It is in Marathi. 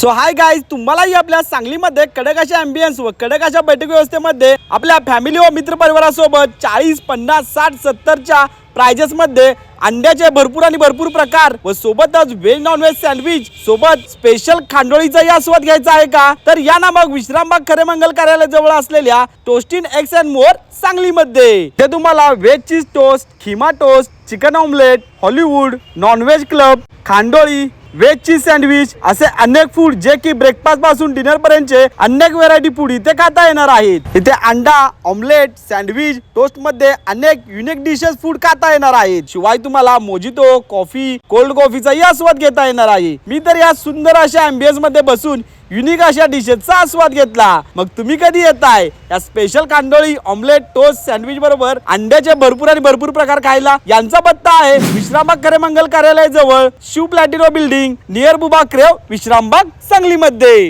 सो हाय गाइस, तुम्हालाही आपल्या सांगलीमध्ये कडक अशा अँबियन्स व कडक अशा बैठक व्यवस्थेमध्ये आपल्या फॅमिली व मित्र परिवारासोबत 40, 50, 60, 70च्या प्राइजेस मध्ये अंड्याचे भरपूर आणि भरपूर प्रकार व सोबतच व्हेज नॉन व्हेज सँडविच सोबत स्पेशल खांडोळीचाही आस्वाद घ्यायचा आहे का? तर या ना मग विश्रामबाग खरेमंगल कार्यालय जवळ असलेल्या toast in eggs and more सांगलीमध्ये ते तुम्हाला veg cheese toast, keema toast, chicken omelette, Hollywood, non veg club, खांडोळी, व्हेज चीज सँडविच असे अनेक फूड जे की ब्रेकफास्ट पासून डिनर पर्यंतचे अनेक व्हेरायटी फूड इथे खाता येणार आहेत। इथे अंडा, ऑमलेट, सँडविच, टोस्ट मध्ये अनेक युनिक डिशेस फूड खाता येणार आहेत। शिवाय तुम्हाला मोजितो, कॉफी, कोल्ड कॉफीचाही आस्वाद घेता येणार आहे। मी तर या सुंदर अशा अँबियन्स मध्ये बसून युनिक अशा डिशेसचा आस्वाद घेतला। मग तुम्ही कधी येताय या स्पेशल खांडोळी, ऑमलेट, टोस्ट, सँडविच बरोबर अंड्याचे भरपूर आणि भरपूर प्रकार खायला? यांचा पत्ता आहे विश्रामबाग खरेमंगल कार्यालय जवळ शिव प्लॅटिनो बिल्डिंग नियर बुबा क्रेव, विश्रामबाग सांगलीमध्ये।